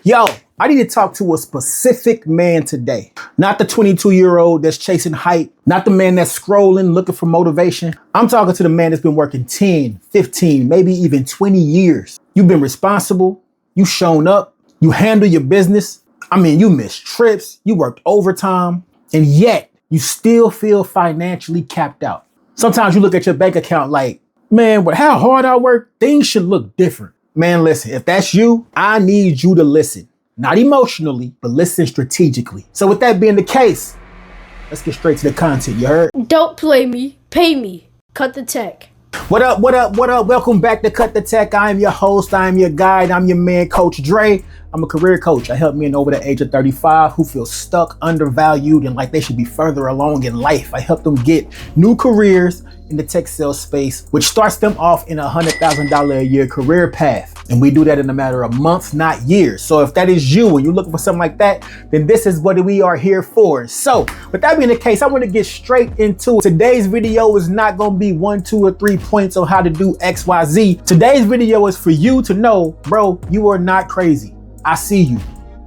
Yo, I need to talk to a specific man today. Not the 22-year-old that's chasing hype, not the man that's scrolling, looking for motivation. I'm talking to the man that's been working 10, 15, maybe even 20 years. You've been responsible, you shown up, you handle your business. I mean, you missed trips, you worked overtime, and yet you still feel financially capped out. Sometimes you look at your bank account like, man, with how hard I work, things should look different. Man, listen, if that's you, I need you to listen. Not emotionally, but listen strategically. So with that being the case, let's get straight to the content, you heard? Don't play me, pay me. Cut the tech. What up, what up, what up? Welcome back to Cut the Tech. I am your host, I am your guide, I'm your man, Coach Dre. I'm a career coach. I help men over the age of 35 who feel stuck, undervalued, and like they should be further along in life. I help them get new careers in the tech sales space, which starts them off in a $100,000 a year career path. And we do that in a matter of months, not years. So if that is you and you're looking for something like that, then this is what we are here for. So with that being the case, I want to get straight into it. Today's video is not going to be 1, 2, or 3 points on how to do X, Y, Z. Today's video is for you to know, bro, you are not crazy. I see you.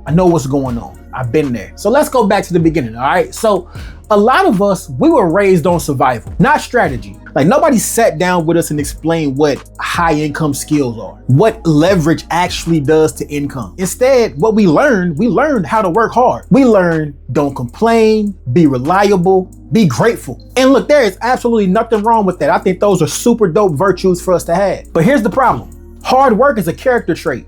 I know what's going on. I've been there. So let's go back to the beginning, all right? So a lot of us, we were raised on survival, not strategy. Like nobody sat down with us and explained what high income skills are, what leverage actually does to income. Instead, what we learned how to work hard. We learned don't complain, be reliable, be grateful. And look, there is absolutely nothing wrong with that. I think those are super dope virtues for us to have. But here's the problem. Hard work is a character trait.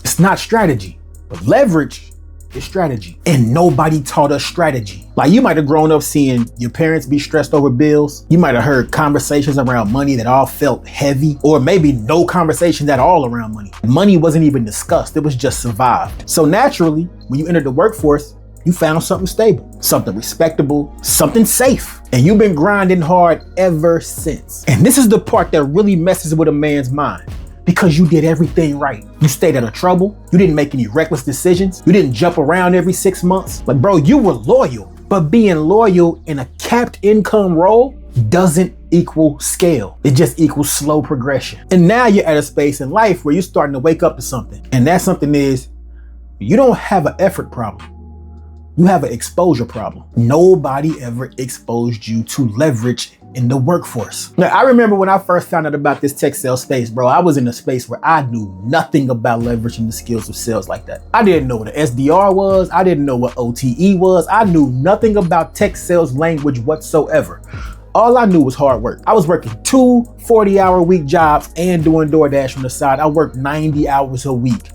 It's not strategy, but leverage is strategy. And nobody taught us strategy. Like you might have grown up seeing your parents be stressed over bills. You might have heard conversations around money that all felt heavy, or maybe no conversations at all around money. Money wasn't even discussed. It was just survived. So naturally, when you entered the workforce, you found something stable, something respectable, something safe. And you've been grinding hard ever since. And this is the part that really messes with a man's mind. Because you did everything right. You stayed out of trouble. You didn't make any reckless decisions. You didn't jump around every 6 months. Like, bro, you were loyal. But being loyal in a capped income role doesn't equal scale. It just equals slow progression. And now you're at a space in life where you're starting to wake up to something. And that something is, you don't have an effort problem. You have an exposure problem. Nobody ever exposed you to leverage in the workforce. Now, I remember when I first found out about this tech sales space, bro, I was in a space where I knew nothing about leveraging the skills of sales like that. I didn't know what an SDR was. I didn't know what OTE was. I knew nothing about tech sales language whatsoever. All I knew was hard work. I was working 2 40-hour week jobs and doing DoorDash on the side. I worked 90 hours a week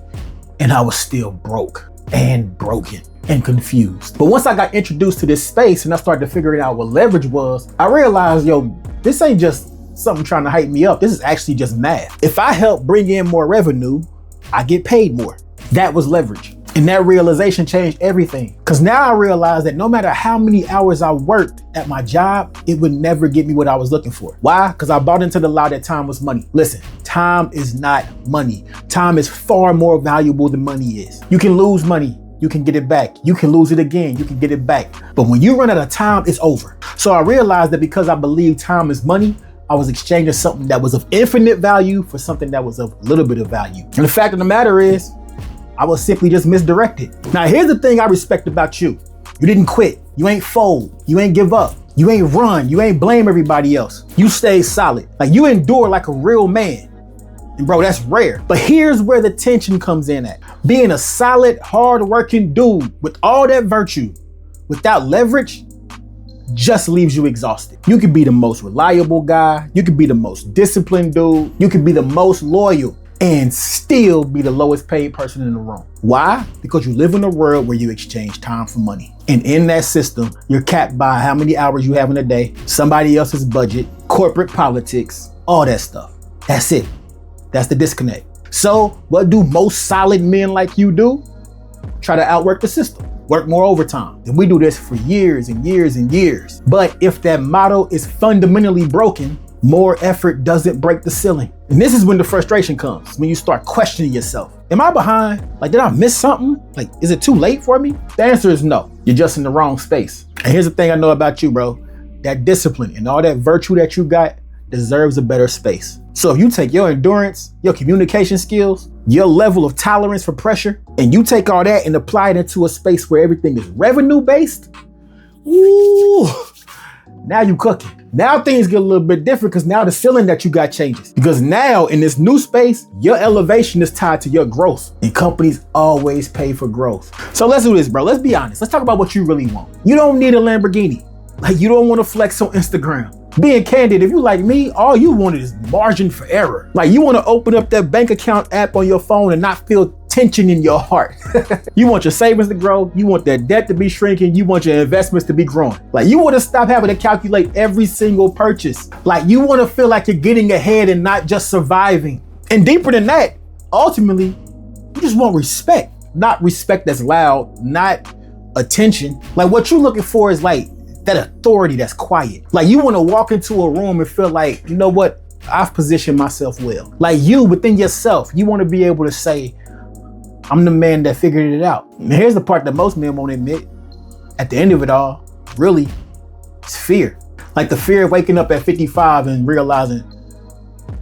and I was still broke and broken and confused. But once I got introduced to this space and I started to figure out what leverage was, I realized, yo, this ain't just something trying to hype me up. This is actually just math. If I help bring in more revenue, I get paid more. That was leverage. And that realization changed everything. Because now I realize that no matter how many hours I worked at my job, it would never get me what I was looking for. Why? Because I bought into the lie that time was money. Listen, time is not money. Time is far more valuable than money is. You can lose money. You can get it back. You can lose it again. You can get it back. But when you run out of time, it's over. So I realized that because I believe time is money, I was exchanging something that was of infinite value for something that was of a little bit of value. And the fact of the matter is, I was simply just misdirected. Now, here's the thing I respect about you. You didn't quit. You ain't fold. You ain't give up. You ain't run. You ain't blame everybody else. You stayed solid. Like you endure like a real man. And bro, that's rare. But here's where the tension comes in at. Being a solid, hard-working dude with all that virtue, without leverage, just leaves you exhausted. You could be the most reliable guy. You could be the most disciplined dude. You could be the most loyal and still be the lowest paid person in the room. Why? Because you live in a world where you exchange time for money. And in that system, you're capped by how many hours you have in a day, somebody else's budget, corporate politics, all that stuff. That's it. That's the disconnect. So what do most solid men like you do? Try to outwork the system, work more overtime. And we do this for years and years and years. But if that model is fundamentally broken, more effort doesn't break the ceiling. And this is when the frustration comes, when you start questioning yourself. Am I behind? Like, did I miss something? Like, is it too late for me? The answer is no. You're just in the wrong space. And here's the thing I know about you, bro. That discipline and all that virtue that you got, deserves a better space. So if you take your endurance, your communication skills, your level of tolerance for pressure, and you take all that and apply it into a space where everything is revenue based, ooh, now you cooking. Now things get a little bit different because now the ceiling that you got changes. Because now in this new space, your elevation is tied to your growth, and companies always pay for growth. So let's do this, bro. Let's be honest. Let's talk about what you really want. You don't need a Lamborghini. Like, you don't want to flex on Instagram. Being candid, if you like me, all you want is margin for error. Like, you want to open up that bank account app on your phone and not feel tension in your heart. You want your savings to grow. You want that debt to be shrinking. You want your investments to be growing. Like, you want to stop having to calculate every single purchase. Like, you want to feel like you're getting ahead and not just surviving. And deeper than that, ultimately, you just want respect. Not respect that's loud, not attention. Like, what you're looking for is like that authority that's quiet. Like, you want to walk into a room and feel like, you know what? I've positioned myself well. Like, you within yourself, you want to be able to say, I'm the man that figured it out. And here's the part that most men won't admit. At the end of it all, really, it's fear. Like the fear of waking up at 55 and realizing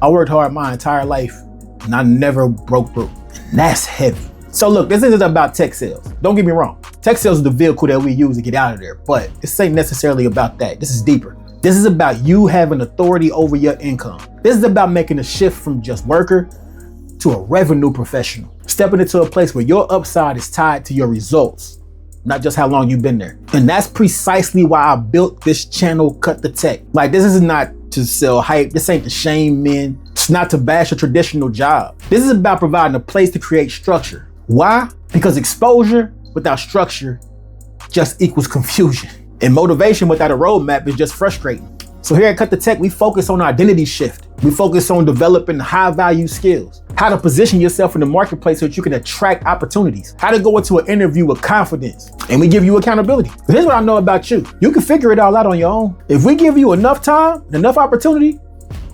I worked hard my entire life and I never broke through. And that's heavy. So look, this isn't about tech sales. Don't get me wrong. Tech sales is the vehicle that we use to get out of there, but this ain't necessarily about that. This is deeper. This is about you having authority over your income. This is about making a shift from just worker to a revenue professional. Stepping into a place where your upside is tied to your results, not just how long you've been there. And that's precisely why I built this channel, Cut the Tech. Like, this is not to sell hype. This ain't to shame men. It's not to bash a traditional job. This is about providing a place to create structure. Why? Because exposure without structure just equals confusion. And motivation without a roadmap is just frustrating. So here at Cut the Tech, we focus on identity shift. We focus on developing high value skills, how to position yourself in the marketplace so that you can attract opportunities, how to go into an interview with confidence, and we give you accountability. Here's what I know about you. You can figure it all out on your own. If we give you enough time, enough opportunity,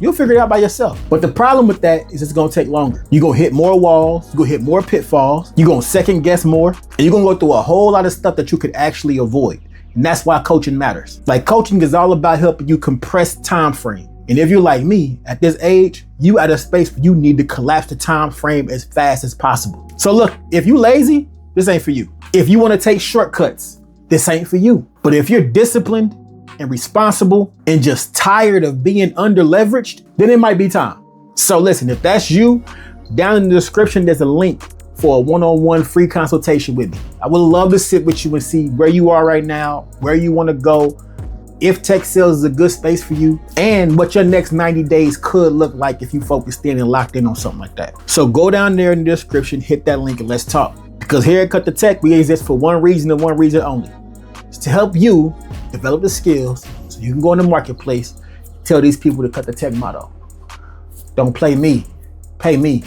you'll figure it out by yourself. But the problem with that is it's gonna take longer. You're gonna hit more walls, you're gonna hit more pitfalls, you're gonna second guess more, and you're gonna go through a whole lot of stuff that you could actually avoid. And that's why coaching matters. Like, coaching is all about helping you compress time frame. And if you're like me, at this age, you at a space where you need to collapse the time frame as fast as possible. So look, if you lazy, this ain't for you. If you want to take shortcuts, this ain't for you. But if you're disciplined and responsible and just tired of being under leveraged, then it might be time. So listen, if that's you, down in the description, there's a link for a one-on-one free consultation with me. I would love to sit with you and see where you are right now, where you want to go, if tech sales is a good space for you, and what your next 90 days could look like if you focused in and locked in on something like that. So go down there in the description, hit that link, and let's talk. Because here at Cut the Tech, we exist for one reason and one reason only. It's to help you develop the skills so you can go in the marketplace, tell these people to cut the tech motto. Don't play me, pay me.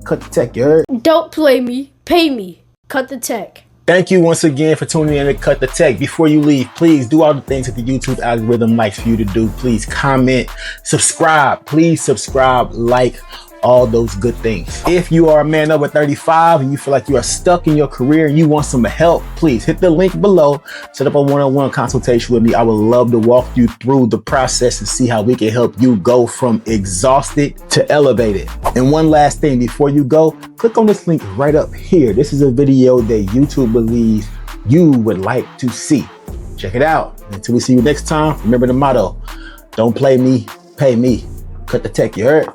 Cut the Tech, you heard? Don't play me, pay me. Cut the Tech. Thank you once again for tuning in to Cut the Tech. Before you leave, please do all the things that the YouTube algorithm likes for you to do. Please comment, subscribe. Please subscribe, like, all those good things. If you are a man over 35 and you feel like you are stuck in your career and you want some help, please hit the link below. Set up a one-on-one consultation with me. I would love to walk you through the process and see how we can help you go from exhausted to elevated. And one last thing before you go, click on this link right up here. This is a video that YouTube believes you would like to see. Check it out. Until we see you next time, remember the motto: don't play me, pay me. Cut the tech, you heard?